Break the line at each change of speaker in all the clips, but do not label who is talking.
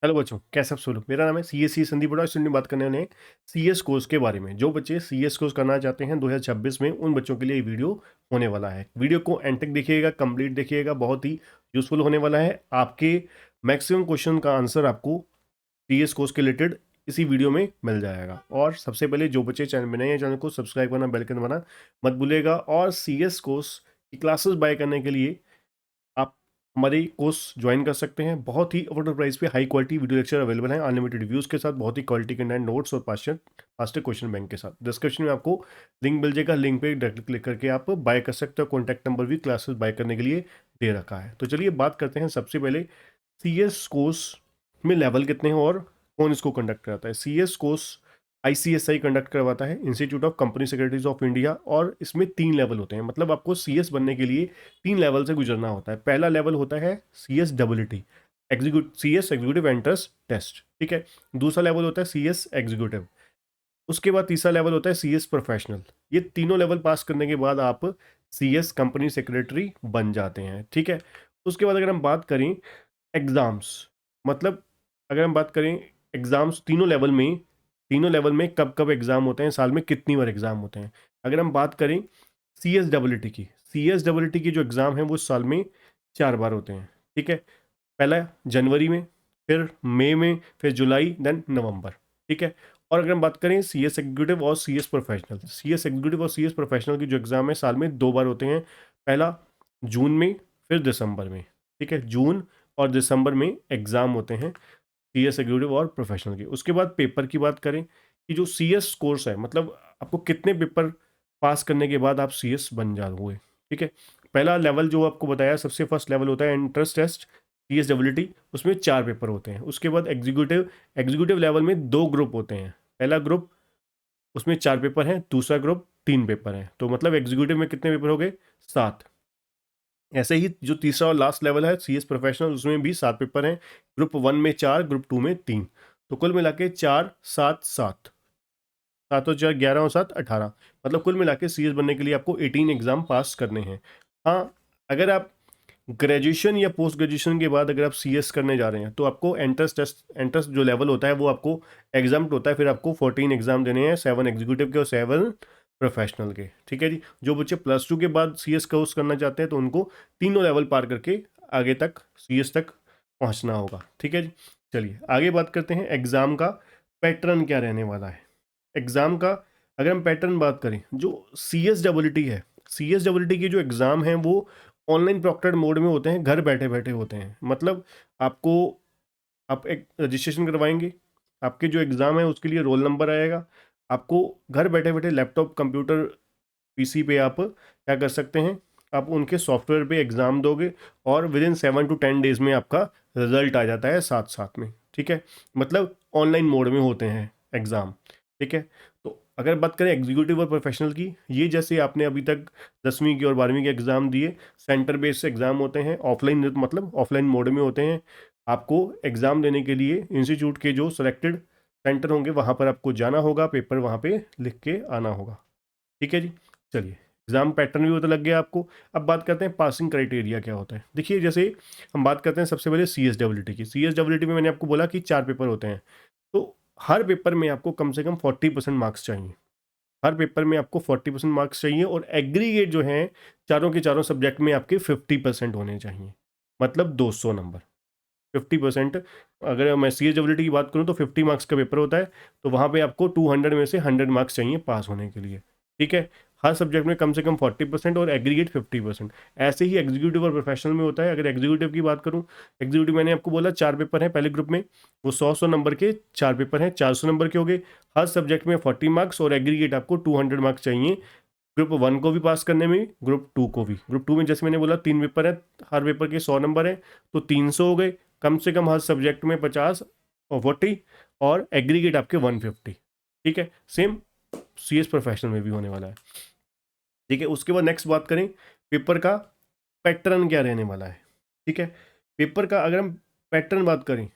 Hello बच्चों, कैसे आप सब लोग। मेरा नाम है सी संदीप बड़ा। स्टूडेंट बात करने वाले हैं सीएस कोर्स के बारे में। जो बच्चे सीएस कोर्स करना चाहते हैं 2026 में, उन बच्चों के लिए ये वीडियो होने वाला है। वीडियो को एंड तक देखिएगा, कंप्लीट देखिएगा, बहुत ही यूजफुल होने वाला है। आपके मैक्सिमम क्वेश्चन का आंसर आपको सीएस कोर्स के रिलेटेड इसी वीडियो में मिल जाएगा। और सबसे पहले जो बच्चे चैनल में नए हैं, चैनल को सब्सक्राइब करना, बेल आइकन दबाना मत भूलिएगा। और सीएस कोर्स की क्लासेस बाय करने के लिए आप हमारे कोर्स ज्वाइन कर सकते हैं। बहुत ही अफोर्डेबल प्राइस पे high quality video lecture available है, अनलिमिटेड रिव्यूज़ के साथ, बहुत ही क्वालिटी कंटेंट, नोट्स और पास्ट क्वेश्चन बैंक के साथ। डिस्क्रिप्शन में आपको लिंक मिल जाएगा, लिंक पे डायरेक्ट क्लिक करके आप बाय कर सकते हो। कॉन्टैक्ट नंबर भी क्लासेस बाय करने के लिए दे रखा है। तो चलिए बात करते हैं सबसे पहले सीएस कोर्स में लेवल कितने हैं और कौन इसको कंडक्ट कराता है। सीएस कोर्स आईसीएसआई कंडक्ट करवाता है, institute of company secretaries of India. और इसमें 3 लेवल होते हैं, मतलब आपको सीएस बनने के लिए 3 लेवल से गुजरना होता है। पहला लेवल होता है CS WT, CS executive entrance test, ठीक है। दूसरा लेवल होता है सीएस एग्जीक्यूटिव। उसके बाद तीसरा लेवल होता है सीएस प्रोफेशनल। ये तीनों लेवल पास करने के बाद आप सीएस कंपनी सेक्रेटरी बन जाते हैं, ठीक है। उसके बाद अगर हम बात करें एग्ज़ाम्स, मतलब अगर हम बात करें एग्ज़ाम्स तीनों लेवल में कब कब एग्ज़ाम होते हैं, साल में कितनी बार एग्ज़ाम होते हैं। अगर हम बात करें सी एस डब्ल्यू टी की जो एग्ज़ाम है वो साल में 4 बार होते हैं, ठीक है। पहला जनवरी में, फिर मई में, फिर जुलाई, देन नवंबर, ठीक है। और अगर हम बात करें सीएस एग्जीक्यूटिव और सीएस प्रोफेशनल की जो एग्ज़ाम है साल में 2 बार होते हैं। पहला जून में, फिर दिसंबर में, ठीक है। जून और दिसंबर में एग्ज़ाम होते हैं सीएस एग्जीक्यूटिव और प्रोफेशनल की। उसके बाद पेपर की बात करें कि जो सीएस कोर्स है, मतलब आपको कितने पेपर पास करने के बाद आप सीएस बन जाओगे, ठीक है। पहला लेवल जो आपको बताया, सबसे फर्स्ट लेवल होता है एंट्रेंस टेस्ट सीएसडब्ल्यूटी, उसमें 4 पेपर होते हैं। उसके बाद एग्जीक्यूटिव लेवल में 2 ग्रुप होते हैं। पहला ग्रुप, उसमें 4 पेपर हैं, दूसरा ग्रुप 3 पेपर हैं। तो मतलब एग्जीक्यूटिव में कितने पेपर हो गए, 7। ऐसे ही जो तीसरा और लास्ट लेवल है सीएस प्रोफेशनल, उसमें भी 7 पेपर हैं। ग्रुप 1 में 4, ग्रुप 2 में 3। तो कुल मिला के 4 7 7, 7 और 4 11 और 7 18, मतलब कुल मिला के सीएस बनने के लिए आपको 18 एग्जाम पास करने हैं। हाँ, अगर आप ग्रेजुएशन या पोस्ट ग्रेजुएशन के बाद अगर आप सीएस करने जा रहे हैं तो आपको एंट्रेंस जो लेवल होता है वो आपको एग्जाम्प्ट होता है। फिर आपको 14 एग्जाम देने हैं, 7 एग्जीक्यूटिव के और 7 प्रोफेशनल के, ठीक है जी। जो बच्चे +2 के बाद सीएस कोर्स करना चाहते हैं तो उनको तीनों लेवल पार करके आगे तक सीएस तक पहुंचना होगा, ठीक है जी। चलिए आगे बात करते हैं एग्ज़ाम का पैटर्न क्या रहने वाला है। एग्ज़ाम का अगर हम पैटर्न बात करें, जो सीएसडब्ल्यूटी है, सीएसडब्ल्यूटी की जो एग्ज़ाम है वो ऑनलाइन प्रॉक्टेड मोड में होते हैं, घर बैठे बैठे होते हैं। मतलब आपको, आप एक रजिस्ट्रेशन करवाएंगे, आपके जो एग्ज़ाम है उसके लिए रोल नंबर आएगा, आपको घर बैठे बैठे लैपटॉप, कंप्यूटर, पीसी पे आप क्या कर सकते हैं, आप उनके सॉफ्टवेयर पे एग्ज़ाम दोगे और विद इन 7 to 10 डेज में आपका रिजल्ट आ जाता है साथ साथ में, ठीक है। मतलब ऑनलाइन मोड में होते हैं एग्ज़ाम, ठीक है। तो अगर बात करें एग्जीक्यूटिव और प्रोफेशनल की, ये जैसे आपने अभी तक 10वीं की और 12वीं के एग्ज़ाम दिए, सेंटर बेस्ड एग्ज़ाम होते हैं, ऑफलाइन, मतलब ऑफलाइन मोड में होते हैं। आपको एग्ज़ाम देने के लिए इंस्टीट्यूट के जो सेलेक्टेड सेंटर होंगे वहाँ पर आपको जाना होगा, पेपर वहाँ पे लिख के आना होगा, ठीक है जी। चलिए, एग्जाम पैटर्न भी पता लग गया आपको। अब बात करते हैं पासिंग क्राइटेरिया क्या होता है। देखिए, जैसे हम बात करते हैं सबसे पहले सीएसडब्ल्यूटी की। सीएसडब्ल्यूटी में मैंने आपको बोला कि 4 पेपर होते हैं, तो हर पेपर में आपको कम से कम 40% मार्क्स चाहिए। हर पेपर में आपको 40% मार्क्स चाहिए और एग्रीगेट जो है चारों के चारों सब्जेक्ट में आपके 50% होने चाहिए, मतलब 200 नंबर। 50%, अगर मैं सीएसडब्ल्यूटी की बात करूं तो 50 मार्क्स का पेपर होता है, तो वहाँ पे आपको 200 में से 100 मार्क्स चाहिए पास होने के लिए, ठीक है। हर सब्जेक्ट में कम से कम 40% और एग्रीगेट 50%। ऐसे ही एग्जीक्यूटिव और प्रोफेशनल में होता है। अगर एग्जीक्यूटिव की बात करूं, एग्जीक्यूटिव मैंने आपको बोला 4 पेपर हैं पहले ग्रुप में, वो 100 नंबर के 4 पेपर हैं, 400 नंबर के हो गए। हर सब्जेक्ट में 40 मार्क्स और एग्रीगेट आपको 200 मार्क्स चाहिए, ग्रुप 1 को भी पास करने में, ग्रुप 2 को भी। ग्रुप 2 में जैसे मैंने बोला 3 पेपर है, हर पेपर के 100 नंबर है, तो 300 हो गए। कम से कम हर सब्जेक्ट में 50 और 40 और एग्रीगेट आपके 150, ठीक है। सेम सीएस प्रोफेशनल में भी होने वाला है, ठीक है। उसके बाद नेक्स्ट बात करें पेपर का पैटर्न क्या रहने वाला है, ठीक है। पेपर का अगर हम पैटर्न बात करें,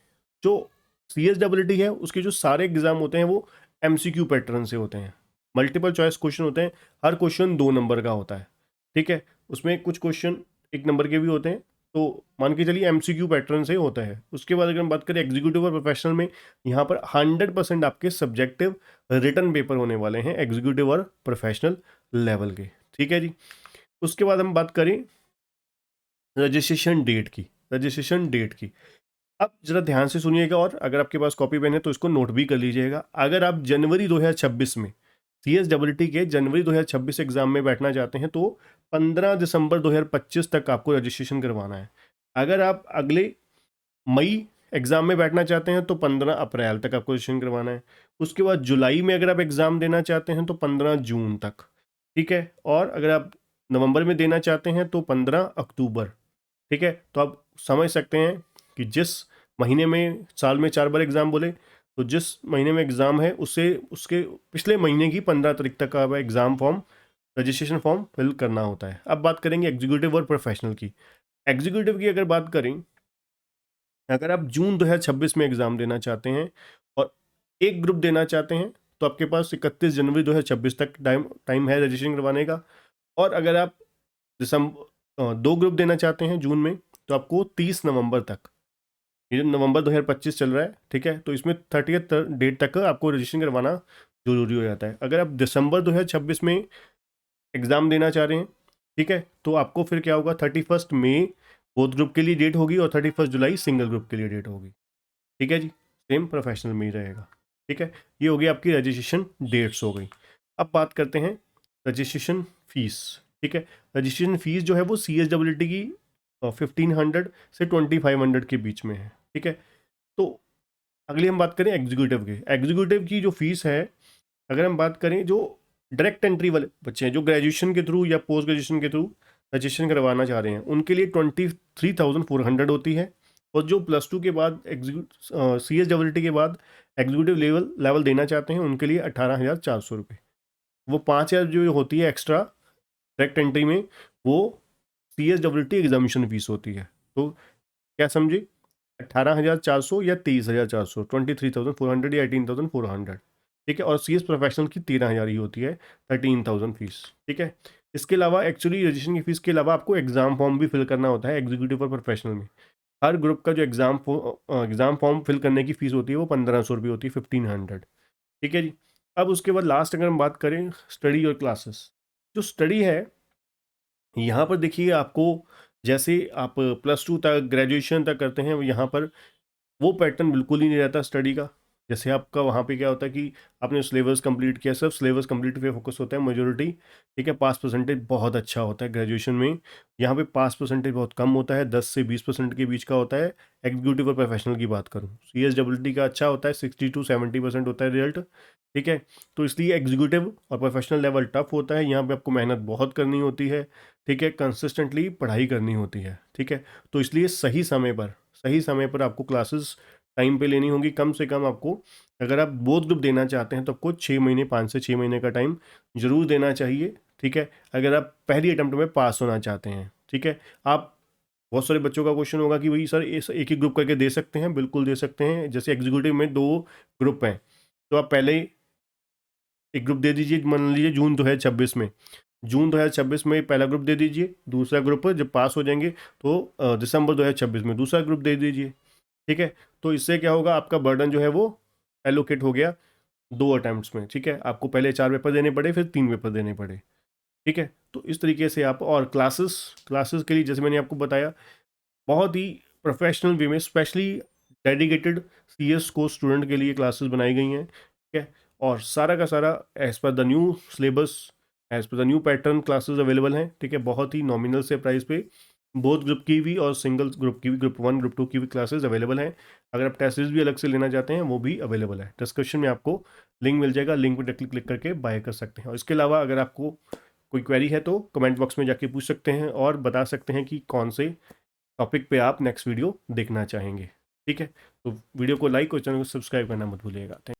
जो सीएसडब्ल्यूटी है उसके जो सारे एग्जाम होते हैं वो एमसीक्यू पैटर्न से होते हैं, मल्टीपल चॉइस क्वेश्चन होते हैं। हर क्वेश्चन 2 नंबर का होता है, ठीक है। उसमें कुछ क्वेश्चन 1 नंबर के भी होते हैं, तो मान के चलिए MCQ पैटर्न से होता है। उसके बाद अगर हम बात करें एग्जीक्यूटिव और प्रोफेशनल में, यहाँ पर 100% आपके सब्जेक्टिव रिटर्न पेपर होने वाले हैं एग्जीक्यूटिव और प्रोफेशनल लेवल के, ठीक है जी। उसके बाद हम बात करें रजिस्ट्रेशन डेट की। अब जरा ध्यान से सुनिएगा, और अगर आपके पास कॉपी पेन है तो इसको नोट भी कर लीजिएगा। अगर आप जनवरी 2026 में CSEE के जनवरी 2026 एग्जाम में बैठना चाहते हैं तो 15 दिसंबर 2025 तक आपको रजिस्ट्रेशन करवाना है। अगर आप अगले मई एग्जाम में बैठना चाहते हैं तो 15 अप्रैल तक आपको रजिस्ट्रेशन करवाना है। उसके बाद जुलाई में अगर आप एग्जाम देना चाहते हैं तो 15 जून तक, ठीक है। और अगर आप नवंबर में देना चाहते हैं तो 15 अक्टूबर, ठीक है। तो आप समझ सकते हैं कि जिस महीने में, साल में 4 बार एग्ज़ाम बोले, तो जिस महीने में एग्ज़ाम है उससे उसके पिछले महीने की 15 तारीख तक का exam form, registration form fill करना होता है। अब बात करेंगे एग्जीक्यूटिव और प्रोफेशनल की। एग्जीक्यूटिव की अगर बात करें, अगर आप जून 2026 में एग्ज़ाम देना चाहते हैं और एक ग्रुप देना चाहते हैं तो आपके पास 31 जनवरी 2026 तक टाइम है रजिस्ट्रेशन करवाने का। और अगर आप दिसंबर 2 ग्रुप देना चाहते हैं जून में तो आपको 30 नवंबर तक, ये जो नवंबर 2025 चल रहा है, ठीक है, तो इसमें 30th डेट तक आपको रजिस्ट्रेशन करवाना जरूरी हो जाता है। अगर आप दिसंबर 2026 में एग्ज़ाम देना चाह रहे हैं, ठीक है, तो आपको फिर क्या होगा, 31 मई बोथ ग्रुप के लिए डेट होगी और 31 जुलाई सिंगल ग्रुप के लिए डेट होगी, ठीक है जी। सेम प्रोफेशनल में ही रहेगा, ठीक है। ये होगी आपकी रजिस्ट्रेशन डेट्स हो गई। अब बात करते हैं रजिस्ट्रेशन फीस, ठीक है। रजिस्ट्रेशन फीस जो है वो CSEE की 1500 से 2500 के बीच में है, ठीक है। तो अगली हम बात करें एग्जीक्यूटिव की जो फीस है, अगर हम बात करें जो डायरेक्ट एंट्री वाले बच्चे हैं जो ग्रेजुएशन के थ्रू या पोस्ट ग्रेजुएशन के थ्रू रजिस्ट्रेशन करवाना चाह रहे हैं, उनके लिए 23,400 होती है। और जो +2 के बाद CSEE के बाद एग्जीक्यूटिव लेवल देना चाहते हैं उनके लिए 18,400 रुपये। वो 5,000 जो होती है एक्स्ट्रा डायरेक्ट एंट्री में, वो CSEE एग्जामिनेशन फीस होती है। तो क्या समझे, 18,400 या 23,400, 23,400 या 18,400, ठीक है। और CS प्रोफेशनल की 13,000 ही होती है, 13,000 फीस, ठीक है। इसके अलावा एक्चुअली रजिस्ट्रेशन की फीस के अलावा आपको एग्जाम फॉर्म भी फिल करना होता है एग्जीक्यूटिव और प्रोफेशनल में। हर ग्रुप का जो एग्जाम फॉर्म फिल करने की फीस होती है वो 1,500 रुपये होती है, 1,500, ठीक है जी। अब उसके बाद लास्ट अगर हम बात करें स्टडी और क्लासेस, जो स्टडी है यहाँ पर देखिए, आपको जैसे आप +2 तक ग्रेजुएशन तक करते हैं, यहाँ पर वो पैटर्न बिल्कुल ही नहीं रहता स्टडी का। जैसे आपका वहाँ पे क्या होता है कि आपने सिलेबस कंप्लीट किया, सिर्फ सिलेबस कंप्लीट पे फोकस होता है मेजोरिटी, ठीक है। पास परसेंटेज बहुत अच्छा होता है ग्रेजुएशन में, यहाँ पे पास परसेंटेज बहुत कम होता है, 10 से 20% के बीच का होता है। एग्जीक्यूटिव और प्रोफेशनल की बात करूँ, CSEE का अच्छा होता है, 60 to 70% होता है रिजल्ट, ठीक है। तो इसलिए एग्जीक्यूटिव और प्रोफेशनल लेवल टफ होता है, यहाँ पर आपको मेहनत बहुत करनी होती है, ठीक है, कंसिस्टेंटली पढ़ाई करनी होती है, ठीक है। तो इसलिए सही समय पर आपको क्लासेस टाइम पे लेनी होगी। कम से कम आपको, अगर आप बोथ ग्रुप देना चाहते हैं तो आपको 6 महीने, 5 से 6 महीने का टाइम जरूर देना चाहिए, ठीक है, अगर आप पहली अटैम्प्ट में पास होना चाहते हैं, ठीक है। आप, बहुत सारे बच्चों का क्वेश्चन होगा कि भाई सर एक ही ग्रुप करके दे सकते हैं, बिल्कुल दे सकते हैं। जैसे एग्जीक्यूटिव में 2 ग्रुप हैं, तो आप पहले एक ग्रुप दे दीजिए, मान लीजिए जून 2026 में पहला ग्रुप दे दीजिए, दूसरा ग्रुप जब पास हो जाएंगे तो दिसंबर 2026 में दूसरा ग्रुप दे दीजिए, ठीक है। तो इससे क्या होगा, आपका बर्डन जो है वो एलोकेट हो गया 2 अटैम्प्ट्स में, ठीक है। आपको पहले 4 पेपर देने पड़े, फिर 3 पेपर देने पड़े, ठीक है। तो इस तरीके से आप, और क्लासेस के लिए जैसे मैंने आपको बताया, बहुत ही प्रोफेशनल वे में स्पेशली डेडिकेटेड CS को स्टूडेंट के लिए क्लासेस बनाई गई हैं, ठीक है। और सारा का सारा as per the new syllabus, as per the new pattern classes available हैं, ठीक है। बहुत ही नॉमिनल से प्राइस पे बोथ ग्रुप की भी और सिंगल ग्रुप की भी, ग्रुप 1 ग्रुप 2 की भी क्लासेस अवेलेबल हैं। अगर आप टेस्ट सीरीज भी अलग से लेना चाहते हैं वो भी अवेलेबल है। डिस्क्रिप्शन में आपको लिंक मिल जाएगा, लिंक पर क्लिक करके बाय कर सकते हैं। और इसके अलावा अगर आपको कोई क्वेरी है तो कमेंट बॉक्स में जाके पूछ सकते हैं और बता सकते हैं कि कौन से टॉपिक पे आप नेक्स्ट वीडियो देखना चाहेंगे, ठीक है। तो वीडियो को लाइक और चैनल को सब्सक्राइब करना मत भूलिएगा।